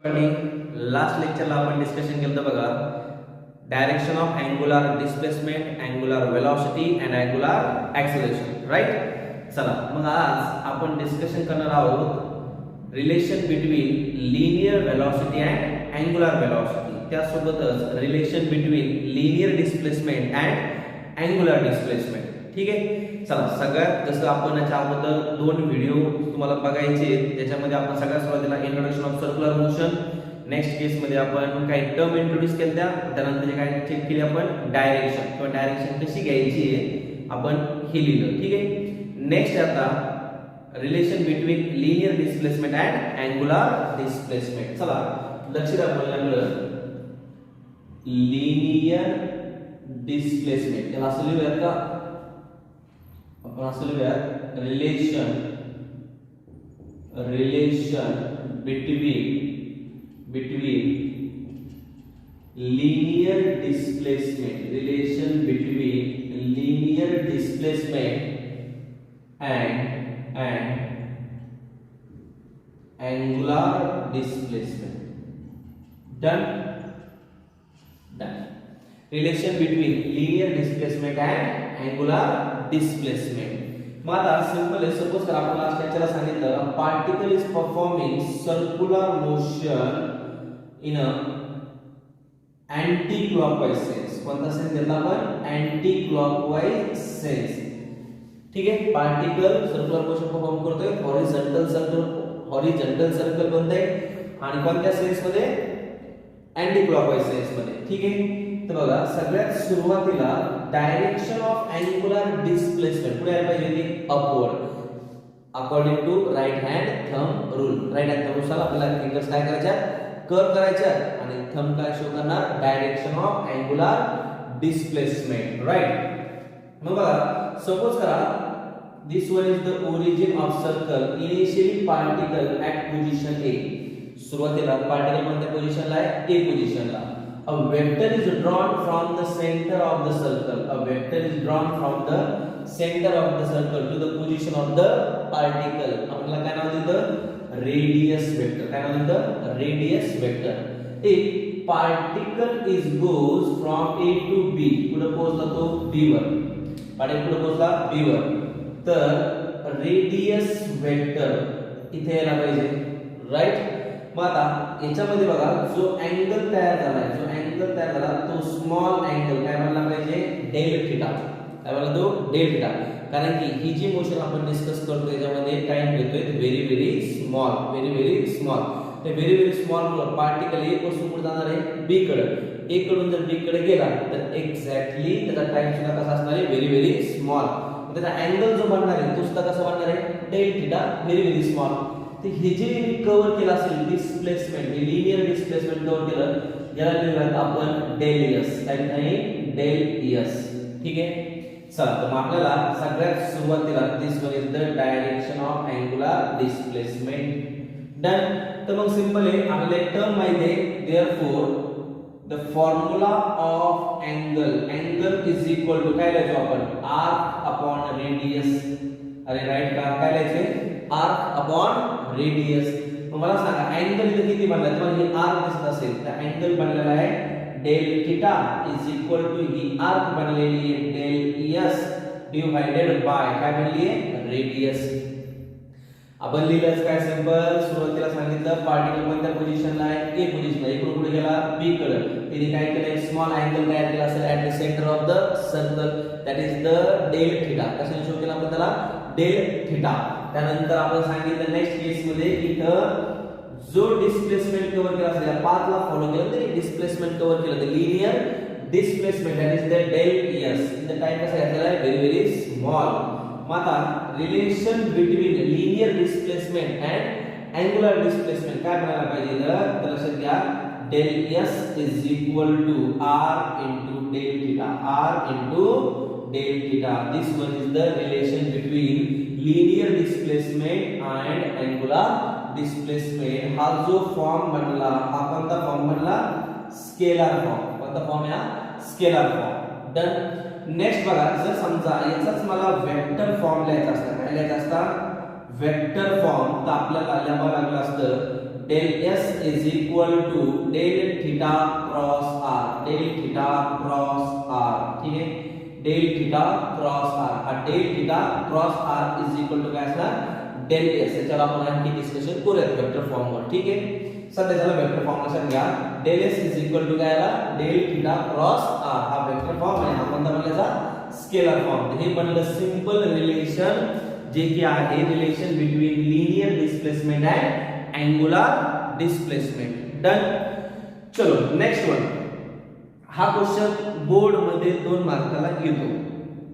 आणि लास्ट लेक्चरला आपण डिस्कशन केलं होतं बघा, direction of angular displacement, angular velocity and angular acceleration, right. चला मग आज आपण डिस्कशन करणार आहोत relation between linear velocity and angular velocity, त्यासोबतच relation between linear displacement and angular displacement. ठीक आहे. चला सगळ्यात जसं आपण याच्या अगोदर 2 व्हिडिओ तुम्हाला बघायचे, त्याच्यामध्ये आपण सगळ्यात सुरुवातीला introduction of circular motion, next case मध्ये आपण काही टर्म इंट्रोड्यूस केल्या, त्यानंतर काय चेक केली आपण डायरेक्शन किंवा डायरेक्शन कशी घ्यायची आहे आपण हे लिहिलं. ठीक आहे. नेक्स्ट आता relation between linear displacement and angular displacement. चला लक्ष द्या आपल्याकडे लिनियर डिस्प्लेसमेंट त्याला असं लिहूयात का आपण, असं लिहूयात relation between linear displacement and angular displacement. Done. Relation between linear displacement and angular displacement. मग आता सिंपल आहे. सपोज कर आपण लास्ट लेक्चरला सांगितलं particle is performing circular motion in a anti clockwise sense. कोणता सेन्स घेतला आपण? Anti clockwise sense. ठीक आहे. पार्टिकल सर्क्युलर मोशन परफॉर्म करतोय हॉरिझॉन्टल सर्कल बनतंय आणि कोणत्या सेन्स मध्ये? अँटी क्लॉकवाइज सेन्स मध्ये. ठीक आहे. तर बघा सगळ्यात सुरुवातीला डायरेक्शन ऑफ अँग्युलर डिस्प्लेसमेंट पुढे आलं पाहिजे ती upward according to right hand thumb rule. Right hand thumb नुसार आपल्याला फिंगर्स काय करायच्या? कर्व करायच्या आणि थंब काय शो करणार? Direction of angular displacement. Right. मग बघा सपोज करा this one is the origin of circle. Initially particle at position A. सुरुवातीला पार्टिकल कोणत्या पोझिशनला आहे? ए पोझिशनला. A vector is drawn from the center of the circle. A vector is drawn from the center of the circle to the position of the particle. आपल्याला काय नाव दिलं? Radius vector. काय नाव दिलं? Radius vector. If particle is goes from A to B, पुढे पोहोचला तो B वर. Particle पुढे पोहोचला B वर. तर radius vector इथे यायला पाहिजे. राईट. मग आता याच्यामध्ये बघा जो अँगल तयार झाला तो स्मॉल अँगल काय बनला पाहिजे? Del theta. काय बनला तो? Del theta. कारण की ही जी मोशन आपण डिस्कस करतो याच्यामध्ये टाइम घेतोय व्हेरी व्हेरी स्मॉल. ते very very small particle A पासून पुढे जाणार आहे बी कडे. ए कडून जर बी कडे गेला तर एक्झॅक्टली त्याचा टाइम सुद्धा कसा असणार आहे? Very very small. त्याचा अँगल जो बनणार आहे तो सुद्धा कसा बनणार आहे? Del theta. Very very small. हे जे कव्हर केलं असेल डिस्प्लेसमेंट, लिनियर डिस्प्लेसमेंट कव्हर केलं, याला लिहूयात आपण डेल एस. काय नाही? Del s. ठीक आहे. चला तर मग आपल्याला सगळ्यात सुरुवातीला this one is the direction of angular displacement. Done. तर मग सिंपल आहे आपल्याला टर्म माहिती आहे. Therefore the formula of angle is equal to काय लिहायचो आपण? Arc upon radius. अरे राईट का? काय लिहायचे? Arc upon radius. मग मला सांगा अँगल इथे किती बनला? तुम्हाला हे आर्क दिसत असेल तर अँगल बनलेला आहे del theta is equal to ही आर्क बनलेली आहे डेल एस डिवाइडेड बाय काय बनली आहे? रेडियस. आपण लिहिलंच काय सिंपल. सुरुवातीला सांगितलं पार्टिकल कोणत्या पोझिशनला आहे? ए पोझिशनला. इकडून पुढे गेला बी कडे. तिने काय केलं? एक स्मॉल अँगल तयार केला असेल at the centre of the circle. That is the del theta. कशाने शो केला आपण त्याला? Del theta. त्यानंतर आपण सांगितलं नेक्स्ट केस मध्ये इथं जो डिस्प्लेसमेंट कव्हर केला असेल पाथ ला फॉलो केलं तरी डिस्प्लेसमेंट कव्हर केलं तर linear displacement that is the del S. In the time कसा घेतलेला आहे? Very very small. मग आता relation between linear displacement and angular displacement काय बनायला पाहिजे? तर लक्षात घ्या del S is equal to R into del theta. R into del theta. This one is the relation between linear displacement and angular displacement. हा जो form बनला हा कोणता फॉर्म बनला? Scalar form. कोणता फॉर्म? या स्केलर फॉर्म. डन. नेक्स्ट बघा जर समजा याचाच मला वेक्टर फॉर्म लिहायचा असता काय लिहायचा असता? वेक्टर फॉर्म तर आपल्याला लिहावं लागलं असतं del s is equal to del theta cross r, del theta cross r, ठीक आहे, del theta cross r, हा del theta cross r is equal to काय असणार del s. याच्यावर आपण आणखी डिस्कशन करूया वेक्टर फॉर्म वर, ठीक आहे. सध्या त्याला वेक्टर फॉर्म लक्षात घ्या, del s is equal to काय आला del theta cross r, हा वेक्टर फॉर्म आहे, हा कोणता बनल्याचा स्केलर फॉर्म. हे बनलं सिंपल रिलेशन, जे की आहे relation between linear displacement and angular displacement. Done. चलो नेक्स्ट वन. हा क्वेश्चन बोर्ड मध्ये 2 मार्काला येतो.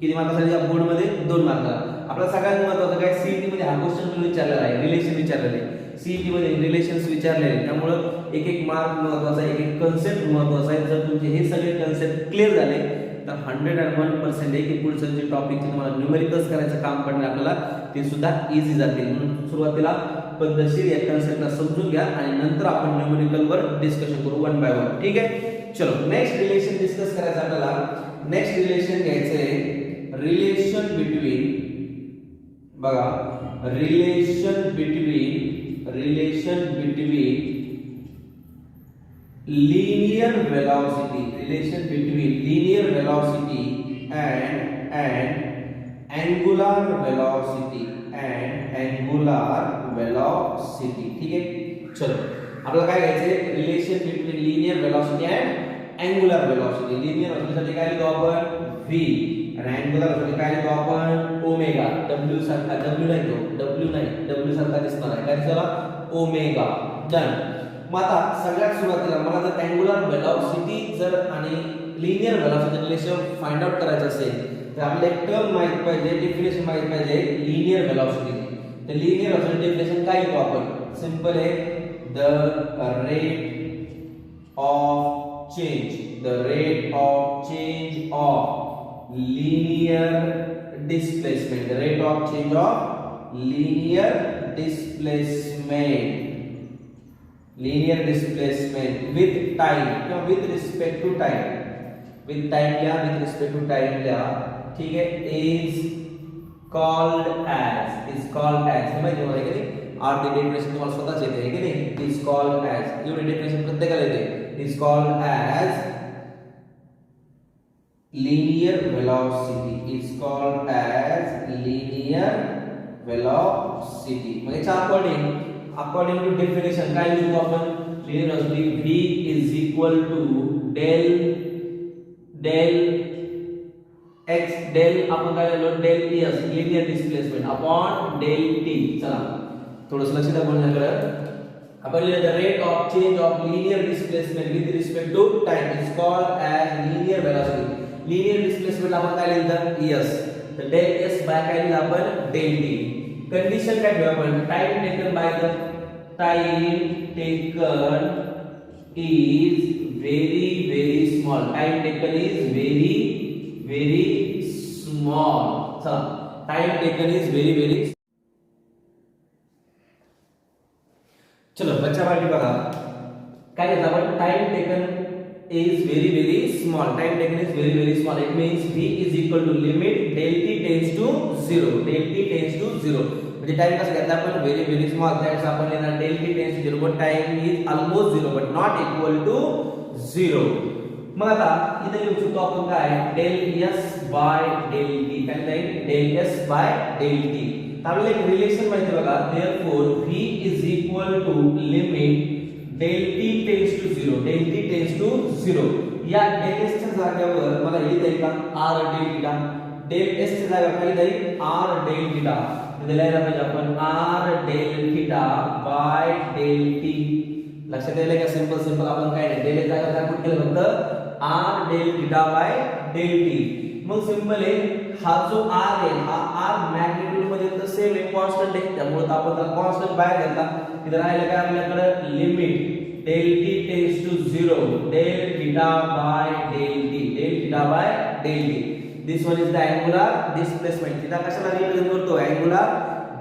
किती मार्कासाठी? या बोर्ड मध्ये 2 मार्काला. आपला सगळ्यात महत्त्वाचं काय, सीईटी मध्ये हा क्वेश्चन विचारलेला आहे, रिलेशन विचारलेले आहे, सीईटी मध्ये रिलेशन्स विचारलेले आहेत. त्यामुळे एक एक मार्क महत्त्वाचा आहे, एक एक कन्सेप्ट महत्त्वाचा आहे. जर तुमचे हे सगळे कन्सेप्ट क्लिअर झाले तर 101% आहे की पुढचं जे टॉपिक तुम्हाला न्यूमेरिकल्स करायचं काम पडणार आपल्याला, ते सुद्धा इझी जाते. म्हणून सुरुवातीला पद्धतशीर या कन्सेप्टला समजून घ्या आणि नंतर आपण न्यूमेरिकल वर डिस्कशन करू वन बाय वन, ठीक आहे. चलो नेक्स्ट रिलेशन डिस्कस करायचं आपल्याला. नेक्स्ट रिलेशन घ्यायचंय रिलेशन बिटवीन, बघा, relation between linear velocity, relation between linear velocity and angular velocity ठीक आहे. चलो आपल्याला काय घ्यायचंय, relation between linear velocity and angular velocity. Linear velocity काय लिहितो आपण v आणि अँगुलर वेलोसिटी काय लिहितो आपण ओमेगा. w सारखा, w नाही तो, w सारखा दिसणार आहे, काय दिसला ओमेगा. डन. मग आता सगळ्यात सुरुवातीला मला जर अँगुलर वेलोसिटी जर आणि linear velocity relation find out करायचं असेल तर आपल्याला एक टर्म माहित पाहिजे, डेफिनेशन माहित पाहिजे लिनियर वेलोसिटी. तर लिनियर वेलोसिटी डेफिनेशन काय लिहितो आपण, सिंपल आहे, the rate of change of linear displacement, the rate of change of linear displacement with time किंवा with respect to time, with time लिहा, with respect to time लिहा, ठीक आहे. is called as हे माहिती आहे की नाही, आर डी डेफिनेशन तुम्हाला स्वतःच येते आहे की नाही, is called as, एवढी डेफिनेशन प्रत्येकाला येते, is called as linear velocity, is called as linear velocity. म्हणजे according to definition काय लिहितो आपण, linear velocity v is equal to del x, del आपण काय लिहिलो del s linear displacement upon del t. चला थोडंसं लक्ष द्या बोलण्याकडे. आपण लिहिलं the rate of change of linear displacement with respect to time is called as linear velocity. linear displacement आपण काय लिहिलं s, तर del s बाय काय लिहिलं आपण del t. कंडिशन काय ठेवू आपण, time taken by the time taken is very small, time taken is very small. चला टाइम टेकन इज very चलो बच्चा पार्टी बघा काय घेतलं आपण, time taken is very small, time taken is very small. It means v is equal to limit del t tends to 0, म्हणजे time कसा घेतला आपण very small, त्याच आपण लिहिणार del t tends to 0, but time is almost 0 but not equal to 0. मग आता इथे लिहू शकतो आपण काय, del s by del t, काय जाईल del s by del t. आपल्याला एक रिलेशन माहिती बघा, therefore v is equal to limit del t tends to 0, या del s च्या जागेवर मला हे देईल का r del theta, del s च्या जागेवर काय देईल r del थीटा. इथे लिहायला पाहिजे आपण r del theta by del t. लक्षात आलं का, सिंपल आपण काय नाही del च्या जागेवर काय पुट केलं फक्त r del theta by del t. मग सिंपल आहे, हा जो r आहे हा r मॅग्निट्यूड मध्ये तर सेम आहे, कॉन्स्टंट आहे, त्यामुळे आपण त्याला कॉन्स्टंट बाहेर घेतला. इथे राहिलं काय आपल्याकडे limit del t tends to 0, del theta by del t. This one is the angular displacement. theta कशाला रिप्रेझेंट करतो, angular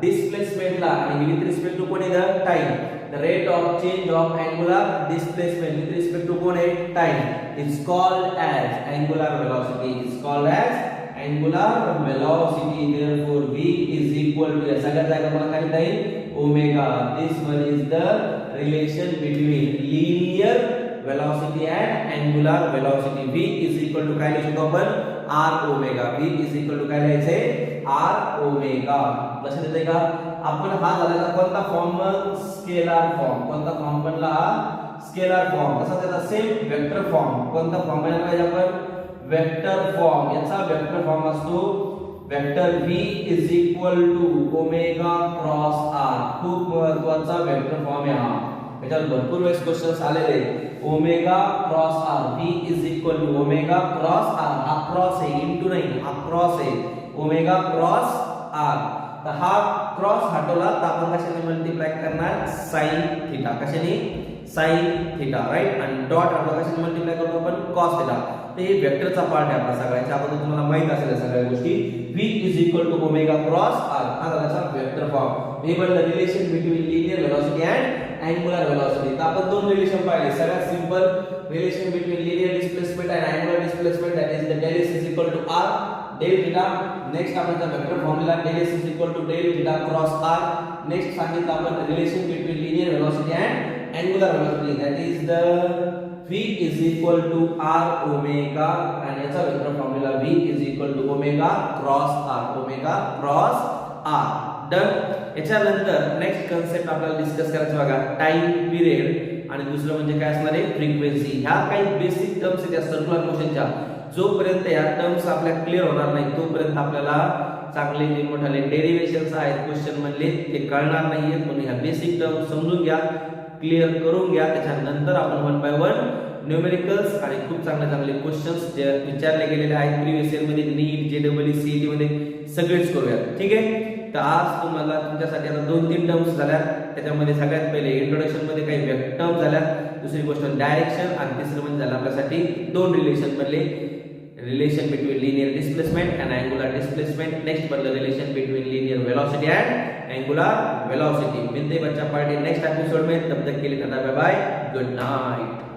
displacement ला, आणि with respect to कोण आहे time. The rate of change of angular displacement with respect to कोण आहे time is called as angular velocity. Therefore v is equal to, सगळ्यात जागा मला काय लिहिता येईल omega. This one is the relation between linear velocity and angular velocity. V is equal to काय लिहू शकतो आपण r omega. V is equal to काय लिहायचे r ओमेगा. लक्षात येते का? आपण हा झाला कोणता फॉर्म? Scalar form. कोणता फॉर्म बनला? Scalar form. तसा त्याचा सेम वेक्टर फॉर्म. कोणता फॉर्म बनवला पाहिजे आपण? Vector form. याचा वेक्टर फॉर्म असतो vector v is equal to omega cross r. खूप महत्त्वाचा वेक्टर फॉर्म आहे हा. याच्यावर भरपूर वेळेस क्वेश्चन्स आलेले. Omega cross r. v is equal to omega cross r. हा क्रॉस आहे, इनटू नाही, हा क्रॉस आहे. Omega cross r. तर हा क्रॉस हटवला तर आपण कशाने मल्टिप्लाय करणार? sin theta. कशाने? sin theta, right. आणि डॉट आपण कशाने मल्टिप्लाय करतो आपण? cos theta. ते वेक्टरचा पार्ट आहे आपला सगळ्याच्या. आपण तुम्हाला माहित असेल सगळ्या गोष्टी. v is equal to omega cross r. हा त्याचा वेक्टर फॉर्म. हे बनलं relation between linear velocity and angular velocity. तर आपण दोन रिलेशन पाहिले. सगळ्यात simple relation between linear displacement and angular displacement, that is the del s is equal to r del theta. Next आपण vector formula del s is equal to del theta cross r. Next सांगितलं आपण relation between linear velocity and angular velocity, that is the v is equal to r omega. आणि याचा vector formula v is equal to omega cross r. Omega cross r. Done. याच्यानंतर next concept आपल्याला discuss करायचं बघा, time period. आणि दुसरं म्हणजे काय असणार आहे? फ्रिक्वेन्सी. ह्या काही बेसिक टर्म्स आहेत या सर्क्युलर मोशनच्या. जोपर्यंत या टर्म्स आपल्या क्लिअर होणार नाही तोपर्यंत आपल्याला चांगले जे मोठाले डेरिव्हेशन्स आहेत क्वेश्चन मधले ते कळणार नाहीयेत. म्हणून ह्या बेसिक टर्म्स समजून घ्या, क्लिअर करून घ्या. त्याच्यानंतर आपण वन बाय वन न्यूमेरिकल्स आणि खूप चांगले क्वेश्चन्स जे विचारले गेलेले आहेत प्रीवियस इयर मध्ये, नीट, जेडब्ल्यू सीईटी मध्ये सगळेच करूयात. ठीक आहे. तर आज तुम्हाला तुमच्यासाठी आता 2-3 टर्म्स झाल्या. त्याच्यामध्ये सगळ्यात पहिले इंट्रोडक्शन मध्ये काही टर्म झाल्या, दुसरी गोष्ट डायरेक्शन, आणि तिसरं म्हणजे झालं आपल्यासाठी दोन रिलेशन बनले. Relation between linear displacement and angular displacement. Next बनलं relation between linear velocity and angular velocity. मिलते बच्चा पार्टी नेक्स्ट एपिसोड में. तब तक के लिए tata bye bye, good Knight.